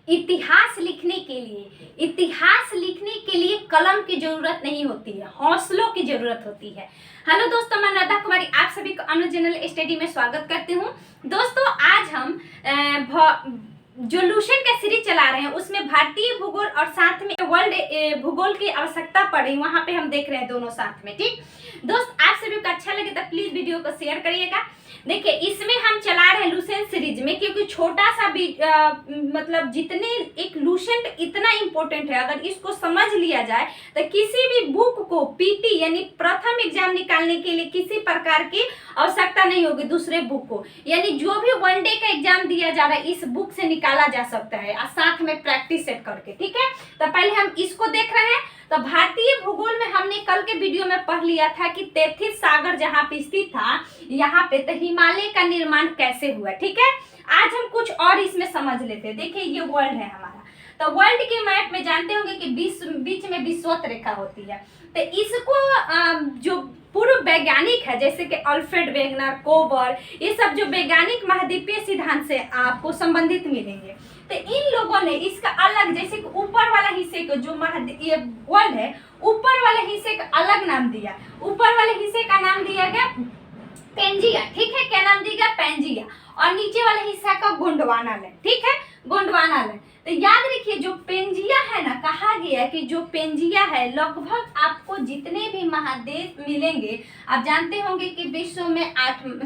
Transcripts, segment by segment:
इतिहास लिखने के लिए कलम की जरूरत नहीं होती है, हौसलों की जरूरत होती है। हेलो दोस्तों, मैं राधा कुमारी आप सभी को अनुज जनरल स्टडी में स्वागत करती हूँ। दोस्तों, आज हम जो लुसेंट का सीरीज चला रहे हैं उसमें भारतीय भूगोल और साथ में वर्ल्ड भूगोल की आवश्यकता पड़ी, वहां पे हम देख रहे हैं दोनों साथ में। ठीक दोस्त, आप सभी को अच्छा लगे तो प्लीज वीडियो को शेयर करिएगा। देखिए, इसमें हम चला रहे हैं लुसेंट सीरीज में, क्योंकि छोटा सा भी मतलब जितने एक लुसेंट इतना इम्पोर्टेंट है, अगर इसको समझ लिया जाए तो किसी भी बुक को पीटी यानी प्रथम एग्जाम निकालने के लिए किसी प्रकार की आवश्यकता नहीं होगी दूसरे बुक को। यानी जो भी वनडे का एग्जाम दिया जा रहा है इस बुक से निकाला जा सकता है, और साथ में प्रैक्टिस सेट करके। ठीक है, तो पहले हम इसको देख रहे हैं। तो भारतीय भूगोल में हमने कल के वीडियो में पढ़ लिया था कि तैथिस सागर जहाँ पे स्थित था, यहाँ पे तो हिमालय का निर्माण कैसे हुआ। ठीक है, आज हम कुछ और इसमें समझ लेते हैं। देखिए, ये वर्ल्ड है हमारा, तो वर्ल्ड के मैप में जानते होंगे कि बीच में विषुवत रेखा होती है। तो इसको जो पूर्व वैज्ञानिक है जैसे कि अल्फ्रेड वेगनर, कोबर, ये सब जो वैज्ञानिक महाद्वीपीय सिद्धांत से आपको संबंधित मिलेंगे। तो इन लोगों ने इसका अलग, जैसे कि ऊपर वाला हिस्से को जो ये वर्ल्ड है, ऊपर वाले हिस्से का अलग नाम दिया। ऊपर वाले हिस्से का नाम दिया गया पेंजिया। ठीक है, क्या नाम दिया गया? पेंजिया। और नीचे वाले हिस्सा का गोंडवाना लैंड। ठीक है, गोंडवाना लैंड। तो याद रखिए, जो पेंजिया है ना, कहा गया कि जो पेंजिया है लगभग आपको जितने भी महाद्वीप मिलेंगे, आप जानते होंगे कि विश्व में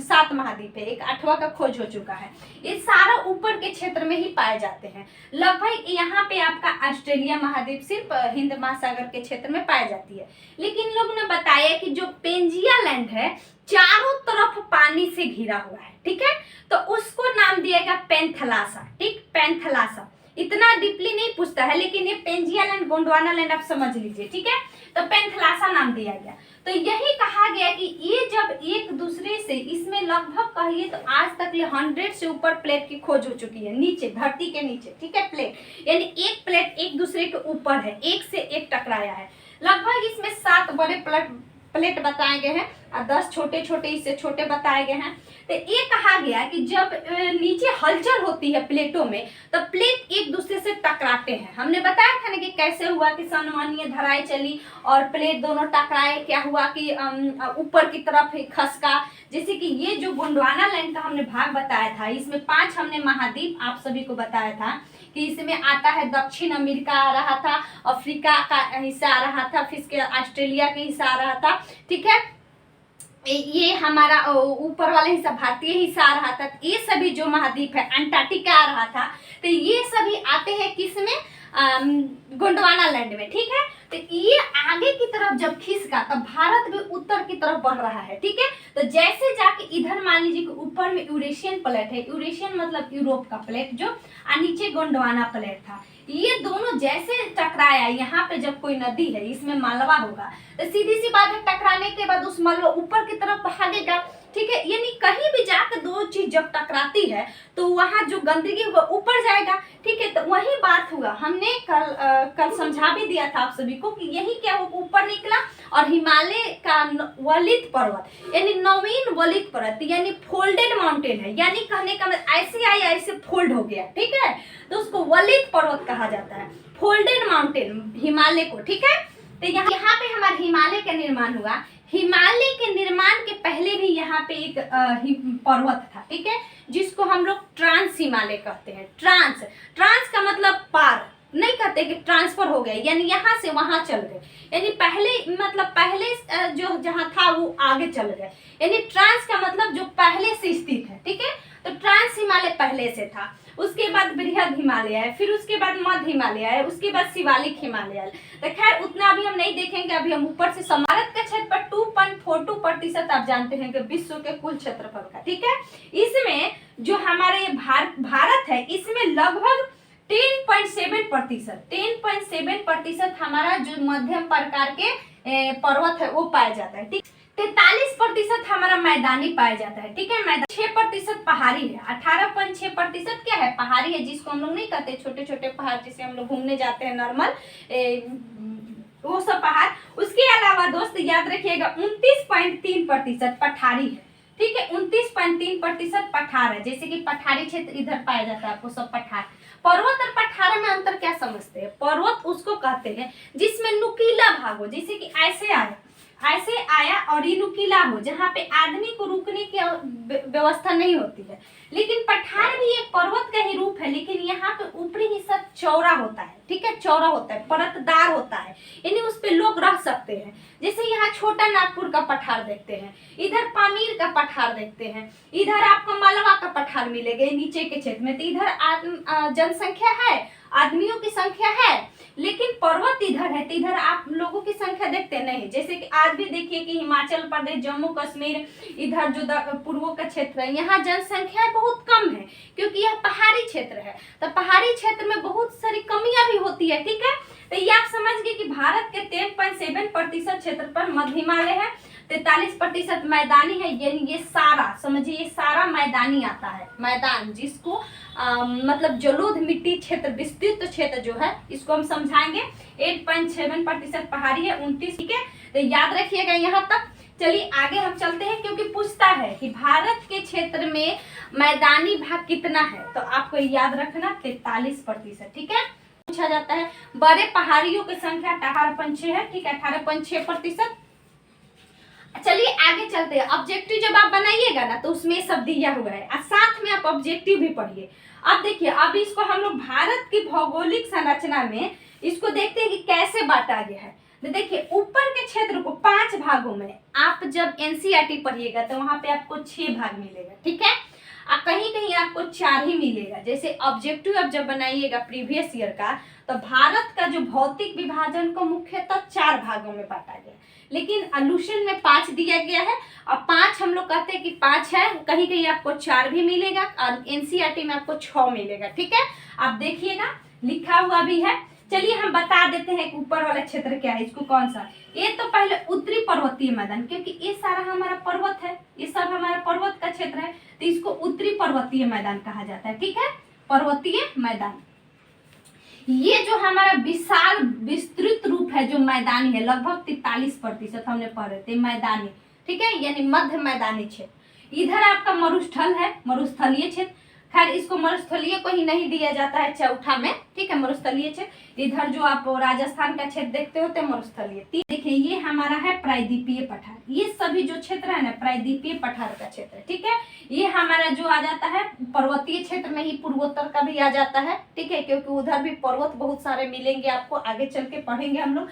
7 महाद्वीप है, एक 8वां का खोज हो चुका है। ये सारा ऊपर के क्षेत्र में ही पाए जाते हैं। लगभग यहाँ पे आपका ऑस्ट्रेलिया महाद्वीप सिर्फ हिंद महासागर के क्षेत्र में पाई जाती है। लेकिन लोग ने बताया कि जो पेंजिया लैंड है चारों तरफ पानी से घिरा हुआ है। ठीक है, तो उसको नाम दिया गया पेंथलासा। ठीक, पेंथलासा। इतना डीपली नहीं पूछता है, लेकिन ये पेंजिया लैंड, गोंडवाना लैंड आप समझ लीजिए। ठीक है, तो पेंथलासा नाम दिया गया। तो यही कहा गया कि ये जब एक दूसरे से, इसमें लगभग कहिए तो आज तक 100 से ऊपर प्लेट की खोज हो चुकी है नीचे, धरती के नीचे। ठीक है, प्लेट यानी एक प्लेट एक दूसरे के ऊपर है, एक से एक टकराया है। लगभग इसमें 7 बड़े प्लेट बताए गए हैं और 10 छोटे छोटे इससे छोटे बताए गए हैं। तो ये कहा गया कि जब नीचे हलचल होती है प्लेटों में, तो प्लेट एक दूसरे से टकराते हैं। हमने बताया था ना कि कैसे हुआ कि सामान्य धाराएं चली और प्लेट दोनों टकराए, क्या हुआ कि ऊपर की तरफ खसका। जैसे कि ये जो गोंडवाना लैंड का हमने भाग बताया था, इसमें 5 हमने महाद्वीप आप सभी को बताया था कि इसमें आता है दक्षिण अमेरिका आ रहा था, अफ्रीका का हिस्सा आ रहा था, फिर इसके ऑस्ट्रेलिया का हिस्सा आ रहा था। ठीक है, ये हमारा ऊपर वाला हिस्सा भारतीय हिस्सा आ रहा था। ये सभी जो महाद्वीप है, अंटार्कटिका आ रहा था, तो ये सभी आते हैं किसमें? गोंडवाना लैंड में। ठीक है, तो ये आगे की तरफ जब खिसका तब भारत भी उत्तर की तरफ बढ़ रहा है। ठीक है, तो जैसे जाके इधर मान लीजिए कि ऊपर में यूरेशियन प्लेट है, यूरेशियन मतलब यूरोप का प्लेट जो, और नीचे गोंडवाना प्लेट था। ये दोनों जैसे टकराया, यहाँ पे जब कोई नदी है, इसमें मालवा होगा, तो सीधी सी बात है टकराने के बाद उस मालवा ऊपर की तरफ भागेगा। ठीक है, यानी कहीं भी जाकर दो चीज जब टकराती है तो वहां जो गंदगी होगा ऊपर जाएगा। ठीक है, तो वही बात हुआ। हमने कल समझा भी दिया था आप सभी को कि यही क्या हो, ऊपर निकला और हिमालय का वलित पर्वत यानी नवीन वलित पर्वत यानी फोल्डेड माउंटेन है, यानी कहने का मतलब ऐसे आई ऐसे फोल्ड हो गया। ठीक है, तो उसको वलित पर्वत कहा जाता है, फोल्डेड माउंटेन हिमालय को। ठीक है, तो यहाँ पे हमारे हिमालय का निर्माण हुआ। हिमालय के निर्माण के पहले भी यहाँ पे एक पर्वत था। ठीक है, जिसको हम लोग ट्रांस हिमालय कहते हैं। ट्रांस का मतलब पार, नहीं कहते कि ट्रांसफर हो गए, यानी यहाँ से वहां चल गए, यानी पहले जो जहाँ था वो आगे चल गए, यानी ट्रांस का मतलब जो पहले से स्थित है। ठीक है, तो ट्रांस हिमालय पहले से था, उसके बाद बृहद हिमालय है, फिर उसके बाद मध्य हिमालय है, उसके बाद शिवालिक हिमालय है। तो खैर उतना अभी हम नहीं देखेंगे, अभी हम ऊपर से भारत का क्षेत्रफल 2.42% आप जानते हैं कि विश्व के कुल क्षेत्रफल का। ठीक है, इसमें जो हमारे भारत है, इसमें लगभग 10.7% हमारा जो मध्यम प्रकार के पर्वत है वो पाया जाता है। ठीक, 43% हमारा मैदानी पाया जाता है। ठीक है, मैदान 6% पहाड़ी है, 18.6% क्या है? पहाड़ी है, जिसको हम लोग नहीं कहते छोटे छोटे पहाड़, जिसे हम लोग घूमने जाते हैं नॉर्मल, वो सब पहाड़। उसके अलावा दोस्त याद रखिएगा 29.3% पठारी है। ठीक है, 29.3% पठार है, जैसे कि पठारी क्षेत्र इधर पाया जाता है आपको सब पठार। पर्वत और पठार बारे में अंतर क्या समझते हैं? पर्वत उसको कहते हैं जिसमें नुकीला भाग हो, जैसे कि ऐसे आया और ये नुकीला हो, जहाँ पे आदमी को रुकने की व्यवस्था नहीं होती है। लेकिन पठार भी एक पर्वत का ही रूप है, लेकिन यहाँ पे ऊपरी हिस्सा चौड़ा होता है, ठीक है, चौड़ा होता है, परतदार होता है, यानी उस पे लोग रह सकते हैं। जैसे यहाँ छोटा नागपुर का पठार देखते हैं, इधर पामीर का पठार देखते हैं, इधर आपको मालवा का पठार मिलेगा नीचे के क्षेत्र में। तो इधर जनसंख्या है, आदमियों की संख्या है, लेकिन पर्वत इधर है, तो इधर आप लोगों की संख्या देखते नहीं। जैसे कि आज भी देखिए कि हिमाचल प्रदेश, जम्मू कश्मीर, इधर जो पूर्वों का क्षेत्र है, यहाँ जनसंख्या बहुत कम है, क्योंकि यह पहाड़ी क्षेत्र है। तो पहाड़ी क्षेत्र में बहुत सारी कमियां भी होती है, ठीक है। तो ये आप समझ गए कि भारत के 10.7% क्षेत्र पर मध्य हिमालय है, 43% मैदानी है, यानी ये सारा समझिए, ये सारा मैदानी आता है। मैदान जिसको मतलब जलोढ़ मिट्टी क्षेत्र, विस्तृत क्षेत्र जो है, इसको हम समझाएंगे। 8.7% पहाड़ी है, 29, ठीक है। तो याद रखिएगा यहाँ तक। चलिए आगे हम चलते हैं, क्योंकि पूछता है कि भारत के क्षेत्र में मैदानी भाग कितना है, तो आपको याद रखना 43%, ठीक है, पूछा जाता है। बड़े पहाड़ियों की संख्या 18.6 है, ठीक है, 18.6%। चलिए आगे चलते हैं। ऑब्जेक्टिव जब आप बनाइएगा ना, तो उसमें सब दिया हुआ है, और साथ में आप ऑब्जेक्टिव भी पढ़िए। अब देखिए, अब इसको हम लोग भारत की भौगोलिक संरचना में इसको देखते हैं कि कैसे बांटा गया है। तो देखिए, ऊपर के क्षेत्र को 5 भागों में, आप जब एनसीईआरटी पढ़िएगा तो वहां पे आपको 6 भाग मिलेगा, ठीक है, और कहीं कहीं आपको 4 ही मिलेगा। जैसे ऑब्जेक्टिव अब जब बनाइएगा प्रीवियस ईयर का, तो भारत का जो भौतिक विभाजन को मुख्यतः 4 भागों में बांटा गया, लेकिन आल्यूशन में 5 दिया गया है, और 5 हम लोग कहते हैं कि 5 है, कहीं कहीं आपको 4 भी मिलेगा, और एनसीईआरटी में आपको 6 मिलेगा, ठीक है। आप देखिएगा, लिखा हुआ भी है। चलिए हम बता देते हैं कि ऊपर वाला क्षेत्र क्या है, इसको कौन सा। ये तो पहले उत्तरी पर्वतीय मैदान, क्योंकि ये सारा हमारा पर्वत है, ये सब हमारा पर्वत का क्षेत्र है, तो इसको उत्तरी पर्वतीय मैदान कहा जाता है, ठीक है, पर्वतीय मैदान। ये जो हमारा विशाल विस्तृत रूप है जो मैदानी है, लगभग 43% हमने पढ़े थे मैदानी, ठीक है, यानी मध्य मैदानी क्षेत्र। इधर आपका मरुस्थल है, मरुस्थलीय क्षेत्र, खैर इसको मरुस्थलीय को ही नहीं दिया जाता है चौथा में, ठीक है, मरुस्थलीय क्षेत्र। इधर जो आप राजस्थान का क्षेत्र देखते होते मरुस्थलीय। देखिए, ये हमारा है प्रायद्वीपीय पठार, ये सभी जो क्षेत्र है ना प्रायद्वीपीय पठार का क्षेत्र है, ठीक है। ये हमारा जो आ जाता है पर्वतीय क्षेत्र में ही पूर्वोत्तर का भी आ जाता है, ठीक है, क्योंकि उधर भी पर्वत बहुत सारे मिलेंगे आपको, आगे चल के पढ़ेंगे हम लोग।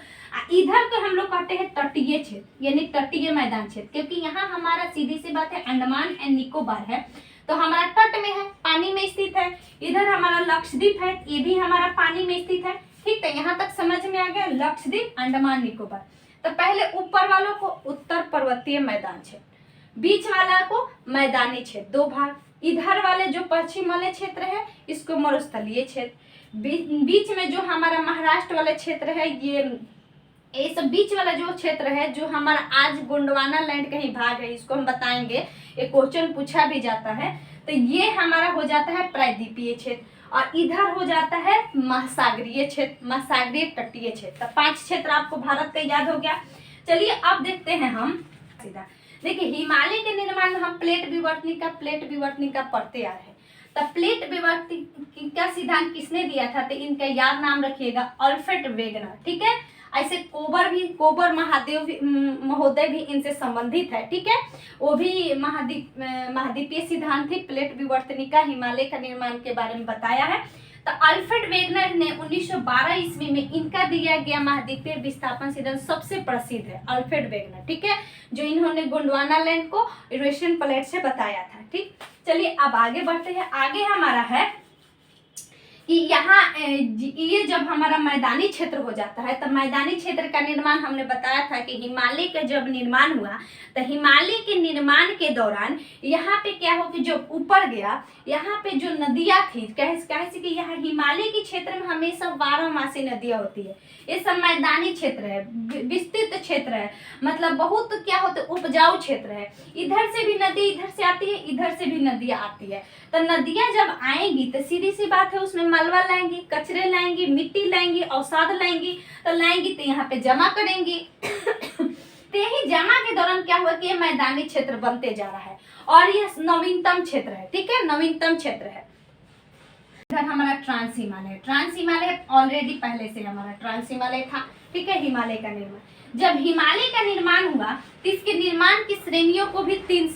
इधर को हम लोग कहते हैं तटीय क्षेत्र, यानी तटीय मैदान क्षेत्र, क्योंकि यहाँ हमारा सीधी सी बात है अंडमान एंड निकोबार है, तो हमारा तट में है, पानी में स्थित है। इधर हमारा लक्षद्वीप है, ये भी हमारा पानी में स्थित है, ठीक है। यहाँ तक समझ में आ गया, लक्षद्वीप, अंडमान निकोबार। तो पहले ऊपर वालों को उत्तर पर्वतीय मैदान क्षेत्र, बीच वाला को मैदानी क्षेत्र, 2 भाग। इधर वाले जो पश्चिम वाले क्षेत्र है इसको मरुस्थलीय क्षेत्र, बीच में जो हमारा महाराष्ट्र वाले क्षेत्र है, ये सब बीच वाला जो क्षेत्र है, जो हमारा आज गोंडवाना लैंड का ही भाग है, इसको हम बताएंगे, ये क्वेश्चन पूछा भी जाता है। तो ये हमारा हो जाता है प्रायद्वीपीय क्षेत्र, और इधर हो जाता है महासागरीय क्षेत्र, महासागरीय तटीय क्षेत्र। तो 5 क्षेत्र आपको भारत का याद हो गया। चलिए अब देखते हैं हम सीधा। देखिए, हिमालय के निर्माण में हम प्लेट विवर्तनिका पढ़ते आ रहे हैं। तो प्लेट विवर्तनिका का सिद्धांत किसने दिया था, तो इनका याद नाम रखिएगा, अल्फ्रेड वेगनर, ठीक है। ऐसे कोबर महोदय भी इनसे संबंधित है, ठीक है, वो भी महाद्वीपीय सिद्धांत थी, प्लेट विवर्तनिका, हिमालय का निर्माण के बारे में बताया है। तो अल्फ्रेड वेगनर ने 1912 ईस्वी में इनका दिया गया महाद्वीपीय विस्थापन सिद्धांत सबसे प्रसिद्ध है, अल्फ्रेड वेगनर, ठीक है, जो इन्होंने गोंडवाना लैंड को यूरेशियन प्लेट से बताया था, ठीक। चलिए अब आगे बढ़ते हैं। आगे हमारा है कि यहाँ ये जब हमारा मैदानी क्षेत्र हो जाता है, तो मैदानी क्षेत्र का निर्माण हमने बताया था कि हिमालय का जब निर्माण हुआ, तो हिमालय के निर्माण के दौरान यहाँ पे क्या हो कि जब ऊपर गया, यहाँ पे जो नदियाँ थी, कैसे कि यहाँ हिमालय के क्षेत्र में हमेशा 12मासी नदियाँ होती है, ये सब मैदानी क्षेत्र है, विस्तृत क्षेत्र है, मतलब बहुत क्या होता है, उपजाऊ क्षेत्र है। इधर से भी नदी इधर से आती है, इधर से भी नदियाँ आती है। तो नदियाँ जब आएंगी तो सीधी सी बात है, उसमें मलबा लाएंगी, कचरे लाएंगी, मिट्टी लाएंगी, अवसाद लाएंगी, तो लाएंगी तो यहाँ पे जमा करेंगी। तो यही जमा के दौरान क्या हुआ कि ये मैदानी क्षेत्र बनते जा रहा है, और यह नवीनतम क्षेत्र है, ठीक है, नवीनतम क्षेत्र है। इधर हमारा ट्रांस हिमालय ऑलरेडी पहले से हमारा ट्रांस हिमालय था, ठीक है। हिमालय का निर्माण, जब हिमालय का निर्माण हुआ तो इसके निर्माण की श्रेणियों को भी तीन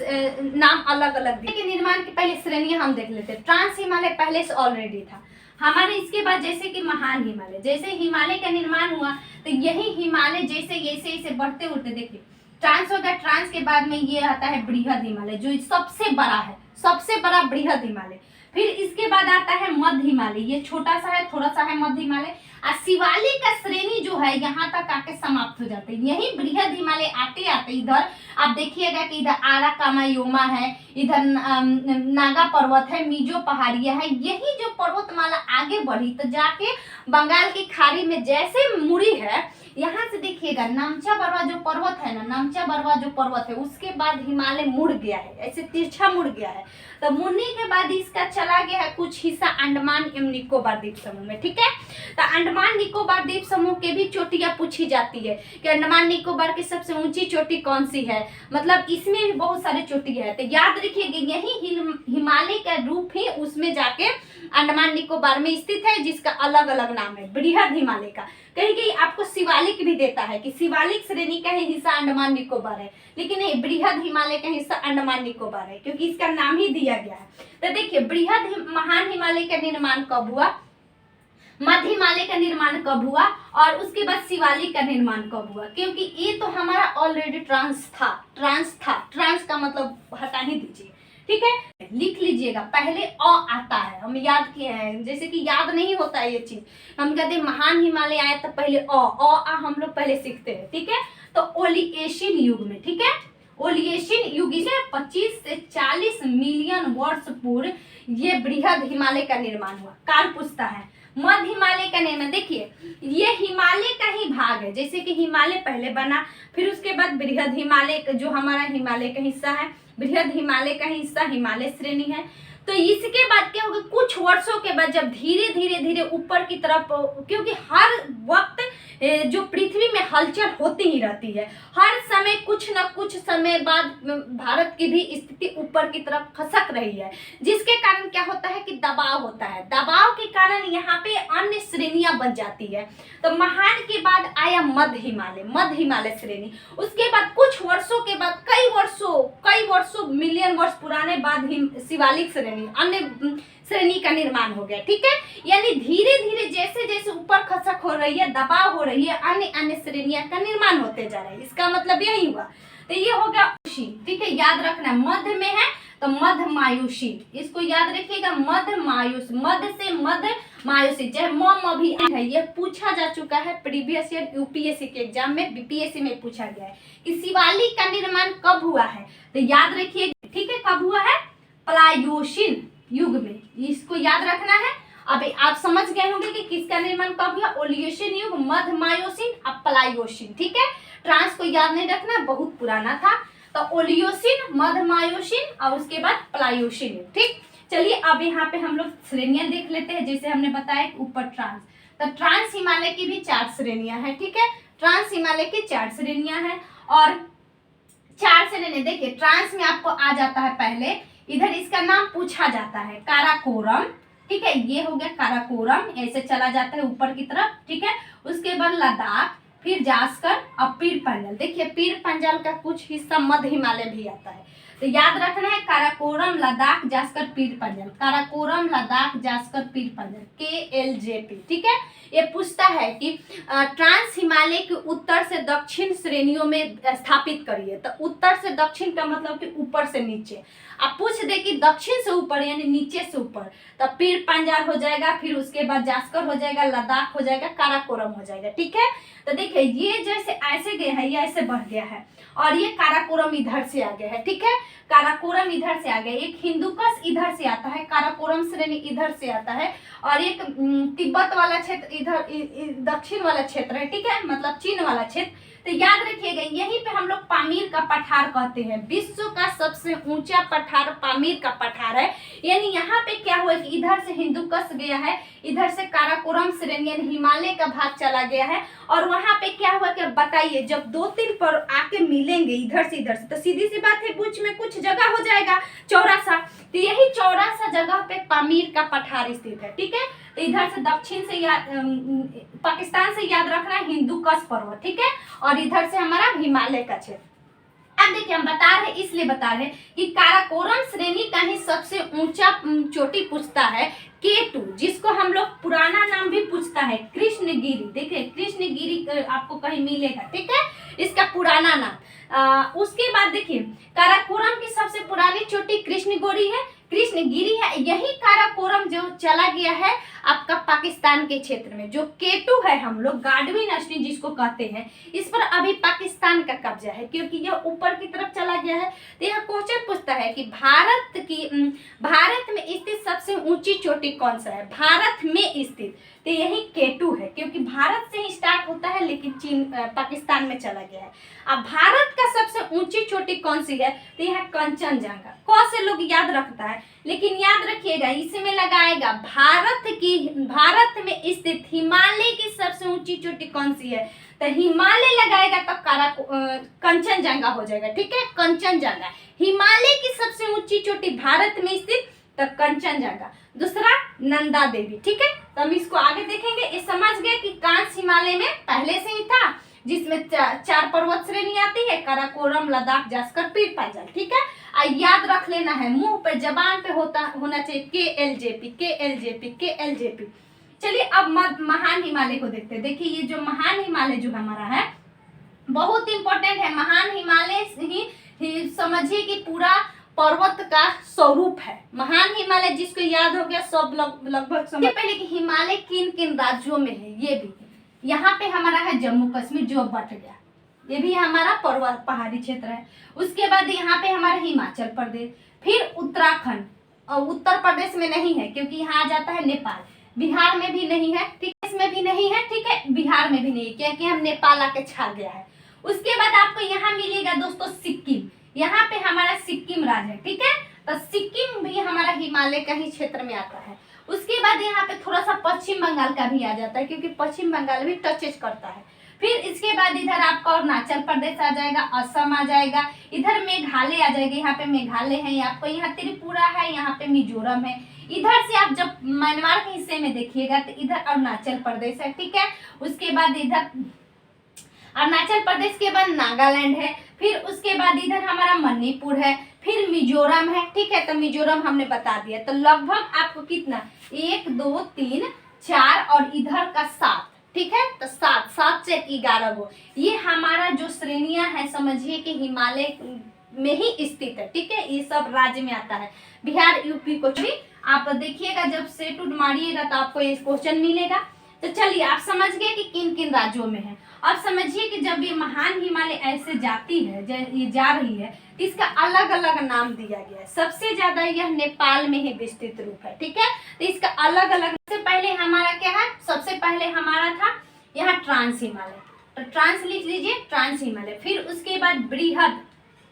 नाम अलग अलग दिए। के निर्माण की पहले श्रेणियां हम देख लेते हैं। ट्रांस हिमालय पहले से ऑलरेडी था हमारे। इसके बाद जैसे कि महान हिमालय, जैसे हिमालय का निर्माण हुआ तो यही हिमालय जैसे ऐसे बढ़ते उड़ते, देखिए ट्रांस होगा, ट्रांस के बाद में ये आता है बृहद हिमालय जो सबसे बड़ा है, सबसे बड़ा बृहद हिमालय। फिर इसके बाद आता है मध्य हिमालय, ये छोटा सा है, थोड़ा सा है मध्य हिमालय। और शिवालिक का श्रेणी जो है यहाँ तक आके समाप्त हो जाते हैं। यही बृहद हिमालय आते आते इधर आप देखिएगा कि इधर आरा कामायोमा है, इधर नागा पर्वत है, मिजो पहाड़ियां है। यही जो पर्वतमाला आगे बढ़ी तो जाके बंगाल की खाड़ी में जैसे मुड़ी है, यहाँ से देखिएगा नामचा बरवा जो पर्वत है ना, नामचा बरवा जो पर्वत है उसके बाद हिमालय मुड़ गया है, ऐसे तिरछा मुड़ गया है। तो मुड़ने के बाद इसका चला गया है कुछ हिस्सा अंडमान एवं निकोबार द्वीप समूह में, ठीक है। तो अंडमान निकोबार द्वीप समूह के भी चोटियां पूछी जाती है कि अंडमान निकोबार की सबसे ऊंची चोटी कौन सी है, मतलब इसमें भी बहुत सारे चोटी है। तो याद रखिएगा यही हिमालय का रूप ही उसमें जाके अंडमान निकोबार में स्थित है, जिसका अलग अलग नाम है बृहद हिमालय का। कहीं कहीं आपको शिवालिक भी देता है कि शिवालिक श्रेणी का ही हिस्सा अंडमान निकोबार है, लेकिन ये बृहद हिमालय का हिस्सा अंडमान निकोबार है क्योंकि इसका नाम ही दिया गया है। तो देखिए बृहद महान हिमालय का निर्माण कब हुआ, मध्य हिमालय का निर्माण कब हुआ और उसके बाद शिवालिक का निर्माण कब हुआ, क्योंकि ये तो हमारा ऑलरेडी ट्रांस था। ट्रांस का मतलब हटा ही दीजिए, ठीक है। लिख लीजिएगा, पहले अ आता है, हम याद किए हैं, जैसे कि याद नहीं होता है ये चीज। हम कहते हैं महान हिमालय आया तो पहले अ हम लोग पहले सीखते हैं, ठीक है। तो ओलिएशियन युग में, ठीक है, ओलिएशियन युग से 25 से 40 मिलियन वर्ष पूर्व ये बृहद हिमालय का निर्माण हुआ। काल पूछता है मध्य हिमालय का निर्माण, देखिए ये हिमालय का ही भाग है, जैसे कि हिमालय पहले बना, फिर उसके बाद बृहद हिमालय जो हमारा हिमालय का हिस्सा है, बृहद हिमालय का हिस्सा हिमालय श्रेणी है। तो इसके बाद क्या होगा, कुछ वर्षों के बाद जब धीरे धीरे ऊपर की तरफ, क्योंकि हर वक्त जो पृथ्वी में हलचल होती ही रहती है, हर समय कुछ न कुछ समय बाद भारत की भी स्थिति ऊपर की तरफ खसक रही है, जिसके कारण क्या होता है कि दबाव होता है। दबाव के कारण यहाँ पे अन्य श्रेणियां बन जाती है। तो महान के बाद आया मध्य हिमालय श्रेणी। उसके बाद कुछ वर्षों के बाद कई वर्षों मिलियन वर्ष पुराने बाद शिवालिक श्रेणी, अन्य श्रेणी का निर्माण हो गया, ठीक है। यानी धीरे धीरे जैसे जैसे ऊपर खसक हो रही है, दबाव हो रही है, अन्य श्रेणियां का निर्माण होते जा रहा है। इसका मतलब यही हुआ। तो ये हो गया, ठीक है, याद रखना मध्य में है तो मध्य मायुषी, इसको याद रखिएगा, मध्य मायुष, मध्य से मध्य मायुषी, चाहे म भी है। ये पूछा जा चुका है प्रीवियस ईयर यूपीएससी के एग्जाम में, बीपीएससी में पूछा गया है कि शिवालिक का निर्माण कब हुआ है। तो याद रखिए, ठीक है, कब हुआ है, प्लायोशीन युग में, इसको याद रखना है। अभी आप समझ गए होंगे कि किसका निर्माण कब हुआ, ओलियोशिन युग, मध्य मायोसिन और प्लायोशिन, ठीक है। ट्रांस को याद नहीं रखना, बहुत पुराना था। तो ओलियोसिन, मध्य मायोसिन और उसके बाद प्लायोशिन युग, ठीक। चलिए अब यहाँ पे हम लोग श्रेणियां देख लेते हैं, जैसे हमने बताया ऊपर ट्रांस। तो ट्रांस हिमालय की भी 4 श्रेणियां हैं, ठीक है। ट्रांस हिमालय की 4 श्रेणियां हैं और 4 श्रेणी, देखिए ट्रांस में आपको आ जाता है पहले, इधर इसका नाम पूछा जाता है काराकोरम, ठीक है, ये हो गया काराकोरम, ऐसे चला जाता है ऊपर की तरफ, ठीक है। उसके बाद लद्दाख, फिर जास्कर और पीर पंजल। देखिए पीर पंजल का कुछ हिस्सा मध्य हिमालय भी आता है। तो याद रखना है काराकोरम, लद्दाख, जास्कर, पीर पंजल, काराकोरम, लद्दाख, जास्कर, पीर पंजल, KLJP, ठीक है। ये पूछता है कि ट्रांस हिमालय के उत्तर से दक्षिण श्रेणियों में स्थापित करिए। तो उत्तर से दक्षिण का मतलब कि ऊपर से नीचे। आप पूछ दे कि दक्षिण से ऊपर यानी नीचे से ऊपर, तो पीर पंजल हो जाएगा, फिर उसके बाद जास्कर हो जाएगा, लद्दाख हो जाएगा, काराकोरम हो जाएगा, ठीक है। तो देखिए ये जैसे ऐसे गया है, ये ऐसे बढ़ गया है और ये काराकोरम इधर से आ गया है, ठीक है। काराकोरम इधर से आ गया, एक हिंदुकस इधर से आता है, काराकोरम श्रेणी इधर से आता है और एक तिब्बत वाला क्षेत्र इधर दक्षिण वाला क्षेत्र है, ठीक है, मतलब चीन वाला क्षेत्र। तो याद रखिएगा यहीं पे हम लोग पामीर का पठार कहते हैं, विश्व का सबसे ऊंचा पठार पठार पामीर का पठार है। यानी यहाँ पे क्या हुआ कि इधर से हिंदुकुश गया है, इधर से काराकोरम श्रेणी यानी हिमालय का भाग चला गया है। और वहां पे क्या हुआ कि बताइए, जब 2-3 पर आके मिलेंगे इधर से तो सीधी सी बात है बीच में कुछ जगह हो जाएगा चौरासा। तो यही चौरासा जगह पे पामीर का पठार स्थित है। ठीक है, तो इधर से दक्षिण से पाकिस्तान से याद रखना है हिंदुकुश पर्वत। ठीक है, और इधर से हमारा हिमालय का क्षेत्र। अब देखिए, हम बता रहे इसलिए बता रहे कि काराकोरम श्रेणी का ही सबसे ऊंचा चोटी पूछता है K2, जिसको हम लोग पुराना नाम भी पूछता है कृष्णगिरी। देखिए, कृष्णगिरी आपको कहीं मिलेगा। ठीक है, इसका पुराना नाम। उसके बाद देखिए, काराकोरम की सबसे पुरानी चोटी कृष्णगिरी है। यही काराकोरम जो चला गया है आपका पाकिस्तान के क्षेत्र में। जो K2 है, हम लोग गाढ़वी नशनी जिसको कहते हैं, इस पर अभी पाकिस्तान का कब्जा है क्योंकि यह ऊपर की तरफ चला गया है। तो यह क्वेश्चन पूछता है कि भारत में स्थित सबसे ऊंची चोटी कौन सा है? भारत में स्थित, तो यही K2 है क्योंकि भारत से ही स्टार्ट होता है लेकिन पाकिस्तान में चला गया है। अब भारत का सबसे ऊंची चोटी कौन सी है? तो यह कंचनजंगा। कौन से लोग याद रखता है, लेकिन याद रखिएगा इसमें लगाएगा भारत में स्थित हिमालय की सबसे ऊंची चोटी कौन सी है? तो हिमालय लगाएगा तो कंचनजंगा हो जाएगा। ठीक है, कंचनजंगा हिमालय की सबसे ऊंची चोटी भारत में स्थित, तो कंचनजंगा। दूसरा नंदा देवी। ठीक है, तो हम इसको आगे देखेंगे। ये समझ गए कि कांस हिमालय में पहले से ही था, जिसमें 4 पर्वत श्रेणी आती है, काराकोरम, लद्दाख, जास्कर, पीर पांचाल। ठीक है, याद रख लेना है, मुंह पे जबान पे होना चाहिए KLJP। चलिए अब महान हिमालय को देखते हैं। देखिए, ये जो महान हिमालय जो हमारा है बहुत इंपॉर्टेंट है। महान हिमालय ही समझिए कि पूरा पर्वत का स्वरूप है। महान हिमालय जिसको याद हो गया सब लगभग समझ। पहले कि हिमालय किन किन राज्यों में है, ये भी यहाँ पे हमारा है जम्मू कश्मीर जो बट गया, ये भी हमारा पर्वत पहाड़ी क्षेत्र है। उसके बाद यहाँ पे हमारा हिमाचल प्रदेश, फिर उत्तराखंड, और उत्तर प्रदेश में नहीं है क्योंकि यहाँ आ जाता है नेपाल। बिहार में भी नहीं है, ठीक है, इसमें भी नहीं है। ठीक है, बिहार में भी नहीं है क्योंकि हम नेपाल आके छा गया है। उसके बाद आपको यहाँ मिलेगा दोस्तों सिक्किम, यहाँ पे हमारा सिक्किम राज्य है। ठीक है, तो सिक्किम भी हमारा हिमालय का ही क्षेत्र में आता है। उसके बाद यहाँ पे थोड़ा सा पश्चिम बंगाल का भी आ जाता है क्योंकि पश्चिम बंगाल भी टचेज करता है। फिर इसके बाद इधर आपका अरुणाचल प्रदेश आ जाएगा, असम आ जाएगा, इधर मेघालय आ जाएगा। यहाँ पे मेघालय है, आपको यहाँ त्रिपुरा है, यहाँ पे मिजोरम है। इधर से आप जब म्यांमार के हिस्से में देखिएगा तो इधर अरुणाचल प्रदेश है। ठीक है, उसके बाद इधर अरुणाचल प्रदेश के बाद नागालैंड है, फिर उसके बाद इधर हमारा मणिपुर है, फिर मिजोरम है। ठीक है, तो मिजोरम हमने बता दिया। तो लगभग आपको कितना 1 2 3 4 और इधर का 7। ठीक है, तो 7 से 11 गो ये हमारा जो श्रेणियां है समझिए कि हिमालय में ही स्थित है। ठीक है, ये सब राज्य में आता है। बिहार, यूपी को भी आप देखिएगा, जब सेट उठ मारिएगा तो आपको ये क्वेश्चन मिलेगा। तो चलिए आप समझ गए कि किन किन राज्यों में है। अब समझिए कि जब ये महान हिमालय ऐसे जाती है, ये जा रही है, तो इसका अलग अलग नाम दिया गया है। सबसे ज्यादा यह नेपाल में ही विस्तृत रूप है। ठीक है, तो इसका अलग अलग। सबसे पहले हमारा क्या है, सबसे पहले हमारा था यहाँ ट्रांस हिमालय, तो ट्रांस लिख लीजिए, ट्रांस हिमालय। फिर उसके बाद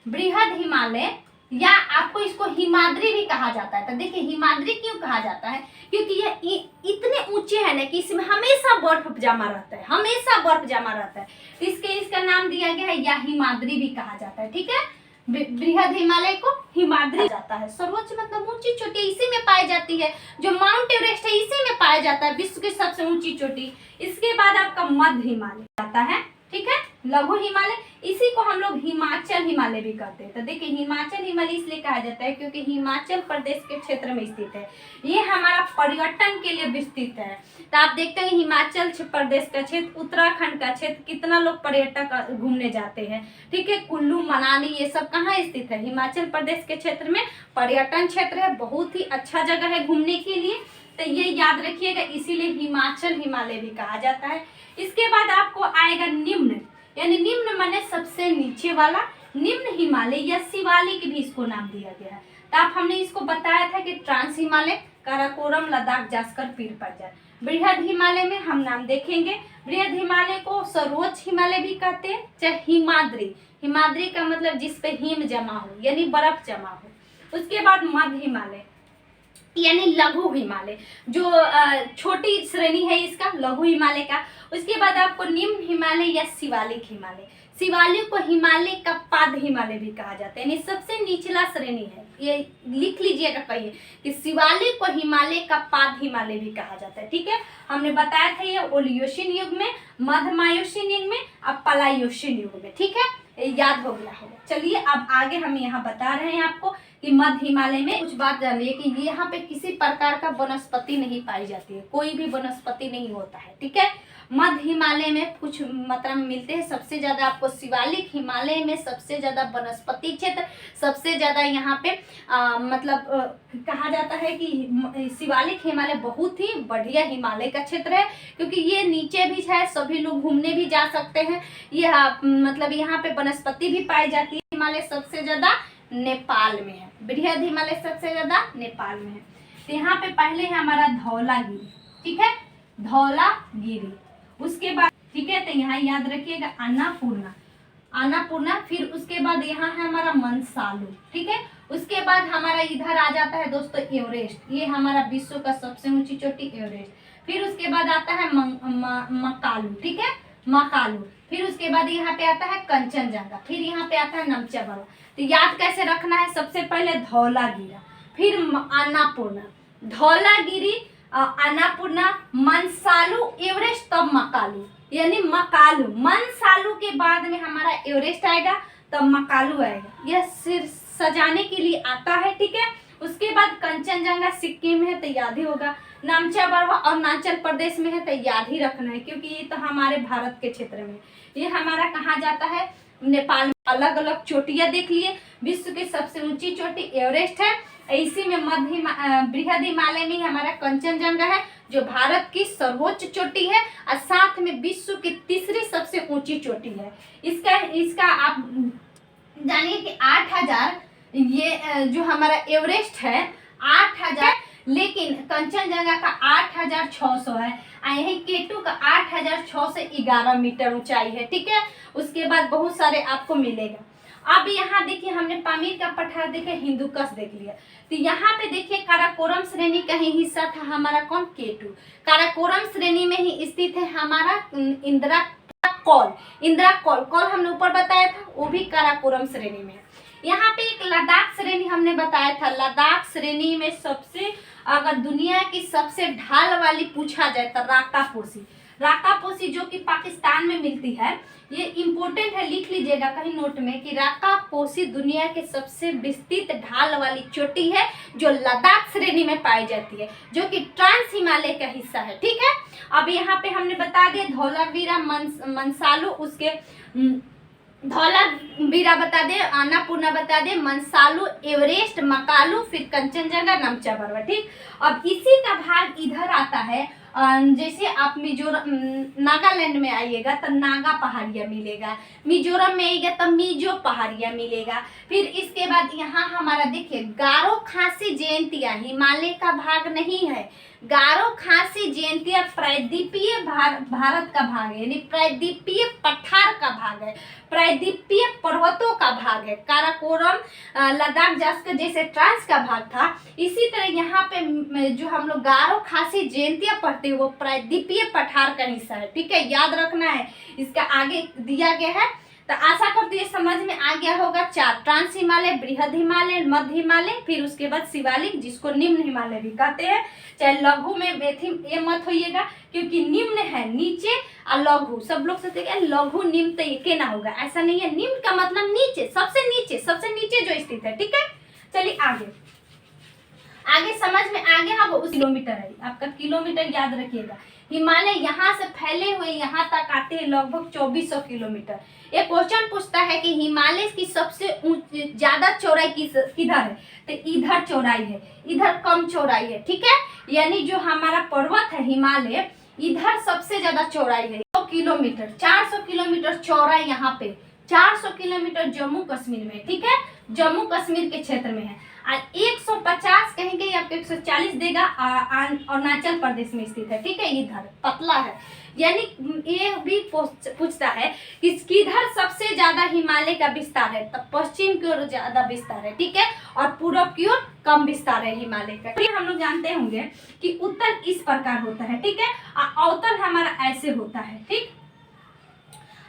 बृहद हिमालय, या आपको इसको हिमाद्री भी कहा जाता है। तो देखिए हिमाद्री क्यों कहा जाता है, क्योंकि यह इतने ऊंचे है ना कि इसमें हमेशा बर्फ जमा रहता है, हमेशा बर्फ जमा रहता है। तो इसका नाम दिया गया है, या हिमाद्री भी कहा जाता है। ठीक है, बृहद हिमालय को हिमाद्री जाता है। सर्वोच्च मतलब ऊंची चोटी इसी में पाई जाती है। जो माउंट एवरेस्ट है इसी में पाया जाता है, विश्व की सबसे ऊंची चोटी। इसके बाद आपका मध्य हिमालय आता है। ठीक है, लघु हिमालय, इसी को हम लोग हिमाचल हिमालय भी कहते हैं। तो देखिए हिमाचल हिमालय इसलिए कहा जाता है क्योंकि हिमाचल प्रदेश के क्षेत्र में स्थित है। ये हमारा पर्यटन के लिए विस्तृत है। तो आप देखते हैं हिमाचल प्रदेश का क्षेत्र, उत्तराखंड का क्षेत्र, कितना लोग पर्यटक घूमने जाते हैं। ठीक है, कुल्लू, मनाली, ये सब कहाँ स्थित है, हिमाचल प्रदेश के क्षेत्र में पर्यटन क्षेत्र है। बहुत ही अच्छा जगह है घूमने के लिए, तो ये याद रखिएगा, इसीलिए हिमाचल हिमालय भी कहा जाता है। इसके बाद आपको आएगा निम्न, यानी निम्न माने सबसे नीचे वाला, निम्न हिमालय या शिवालिक भी इसको नाम दिया गया है। तो आप हमने इसको बताया था कि ट्रांस हिमालय, काराकोरम, लद्दाख, जास्कर, पीर पांचाल। बृहद हिमालय में हम नाम देखेंगे, बृहद हिमालय को सर्वोच्च हिमालय भी कहते हैं, चाहे हिमाद्री, हिमाद्री का मतलब जिस पे हिम जमा हो यानी बर्फ जमा हो। उसके बाद मध्य हिमालय यानी लघु हिमालय, जो छोटी श्रेणी है इसका लघु हिमालय का। उसके बाद आपको निम्न हिमालय या शिवालिक हिमालय, शिवालिक को हिमालय का पाद हिमालय भी कहा जाता है, यानी सबसे निचला श्रेणी है। ये लिख लीजिएगा कहिए कि शिवालिक को हिमालय का पाद हिमालय भी कहा जाता है। ठीक है, हमने बताया था ये ओलियोसिन युग में, मध्यमायोसिन युग में, अब पलायोसिन युग में। ठीक है, याद हो गया होगा। चलिए अब आगे हम यहाँ बता रहे हैं आपको कि मध्य हिमालय में कुछ बात जानिए कि यहाँ पे किसी प्रकार का वनस्पति नहीं पाई जाती है, कोई भी वनस्पति नहीं होता है। ठीक है, मध्य हिमालय में कुछ मात्रा में मिलते हैं। सबसे ज्यादा आपको शिवालिक हिमालय में सबसे ज्यादा वनस्पति क्षेत्र, सबसे ज्यादा यहाँ पे कहा जाता है कि शिवालिक हिमालय बहुत ही बढ़िया हिमालय का क्षेत्र है, क्योंकि ये नीचे भी है, सभी लोग घूमने भी जा सकते हैं। यह मतलब यहाँ पे वनस्पति भी पाई जाती है। हिमालय सबसे ज्यादा नेपाल में है, बृहद हिमालय सबसे ज्यादा नेपाल में है। तो यहाँ पे पहले है हमारा धौलागिरी। ठीक है, धौलागिरी। उसके बाद ठीक है, तो यहाँ याद रखिएगा अन्नपूर्णा, अन्नपूर्णा। फिर उसके बाद यहाँ है हमारा मनसालू। ठीक है, उसके बाद हमारा इधर आ जाता है दोस्तों एवरेस्ट, ये हमारा विश्व का सबसे ऊंची चोटी एवरेस्ट। फिर उसके बाद आता है मकालू। ठीक है, मकालू। फिर उसके बाद यहाँ पे आता है कंचनजंगा, फिर यहाँ पे आता है नमचाबरा। तो याद कैसे रखना है, सबसे पहले धौलागिरी, फिर अन्नपूर्णा, धौलागिरी, अन्नपूर्णा, मनसालू, एवरेस्ट, तब मकालू, यानी मकालू। मनसालू के बाद में हमारा एवरेस्ट आएगा, तब मकालू आएगा। यह सिर सजाने के लिए आता है। ठीक है, उसके बाद कंचनजंगा सिक्किम है, तो याद ही होगा। नमचाबरवा अरुणाचल प्रदेश में है, तो याद ही रखना है, क्योंकि ये तो हमारे भारत के क्षेत्र में। ये हमारा कहाँ जाता है, नेपाल में। अलग अलग चोटियां देख लिए। विश्व की सबसे ऊंची चोटी एवरेस्ट है, इसी में बृहद हिमालय में हमारा कंचनजंगा है, जो भारत की सर्वोच्च चोटी है और साथ में विश्व की तीसरी सबसे ऊंची चोटी है। इसका आप जानिए कि 8000, ये जो हमारा एवरेस्ट है 8000, लेकिन कंचनजंगा का 8600 है, यही केटू का 8611 मीटर ऊंचाई है। ठीक है, उसके बाद बहुत सारे आपको मिलेगा। अब यहाँ देखिए, हमने पामीर का पठार देखे, हिंदुकश देख लिया। तो यहाँ पे देखिए काराकोरम श्रेणी का ही हिस्सा था हमारा कौन, केटू। काराकोरम श्रेणी में ही स्थित है हमारा इंद्राकौल हमने ऊपर बताया था, वो भी काराकोरम श्रेणी में है। यहाँ पे एक लद्दाख श्रेणी हमने बताया था। लद्दाख श्रेणी में सबसे, अगर दुनिया की सबसे ढाल वाली पूछा जाए तो राकापोसी जो कि पाकिस्तान में मिलती है। ये इम्पोर्टेंट है, लिख लीजिएगा कहीं नोट में कि राकापोसी दुनिया के सबसे विस्तृत ढाल वाली चोटी है, जो लद्दाख श्रेणी में पाई जाती है, जो कि ट्रांस हिमालय का हिस्सा है। ठीक है, अब यहाँ पे हमने बता दिया धौलावीरा, मनसालू, उसके धौलावीरा बता दे, अन्नपूर्णा बता दे, मनसालू, एवरेस्ट, मकालू, फिर कंचनजंगा, नमचाबरवा। ठीक, अब इसी का भाग इधर आता है। जैसे आप मिजोरम, नागालैंड में आइएगा तो नागा पहाड़ियाँ मिलेगा, मिजोरम में आइएगा तो मिजो पहाड़ियाँ मिलेगा। फिर इसके बाद यहाँ हमारा देखिए गारो खासी जयंतिया हिमालय का भाग नहीं है। गारो खासी जयंतिया प्रायद्वीपीय भारत का भाग है, यानी प्रायद्वीपीय पठार का भाग है, प्रायद्वीपीय पर्वतों का भाग है। काराकोरम लद्दाख जैसे ट्रांस का भाग था, इसी तरह यहाँ पे जो हम लोग गारो खासी जयंतिया पढ़ते हैं वो प्रायद्वीपीय पठार का हिस्सा है। ठीक है, याद रखना है, इसका आगे दिया गया है। तो आशा करती है समझ में आ गया होगा। 4 ट्रांस हिमालय, बृहद हिमालय, मध्य हिमालय, फिर उसके बाद शिवालिक, जिसको निम्न हिमालय भी कहते हैं। चाहे लघु में ये मत होइएगा, क्योंकि निम्न है नीचे और लघु, सब लोग सोचते हैं लघु निम्न तो एक ना होगा, ऐसा नहीं है। निम्न का मतलब नीचे, सबसे नीचे जो स्थित है। ठीक है, चलिए आगे समझ में आ गया। अब उस किलोमीटर है आपका, किलोमीटर याद रखिएगा। हिमालय यहाँ से फैले हुए यहाँ तक आते हैं लगभग 2400 किलोमीटर। ये क्वेश्चन पूछता है कि हिमालय की सबसे ज्यादा चौड़ाई किधर है, तो इधर चौड़ाई है, इधर कम चौड़ाई है। ठीक है, यानी जो हमारा पर्वत है हिमालय, इधर सबसे ज्यादा चौड़ाई है 100 किलोमीटर, 400 किलोमीटर चौड़ाई यहाँ पे, 400 किलोमीटर जम्मू कश्मीर में। ठीक है, जम्मू कश्मीर के क्षेत्र में है। और 150 कहीं कहीं आपको 140 देगा अरुणाचल प्रदेश में स्थित है, ठीक है। इधर पतला है, यानी ये भी पूछता है कि किधर सबसे ज्यादा हिमालय का विस्तार है, तो पश्चिम की ओर ज्यादा विस्तार है, ठीक है, और पूरब की ओर कम विस्तार है हिमालय का। फिर हम लोग जानते होंगे कि उत्तर इस प्रकार होता है, ठीक है, और अवतल हमारा ऐसे होता है, ठीक,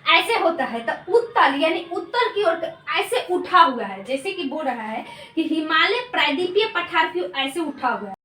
ऐसे होता है। तो उत्तल यानी उत्तर की ओर ऐसे उठा हुआ है, जैसे कि बोल रहा है कि हिमालय प्रायद्वीपीय पठार की ओर ऐसे उठा हुआ है।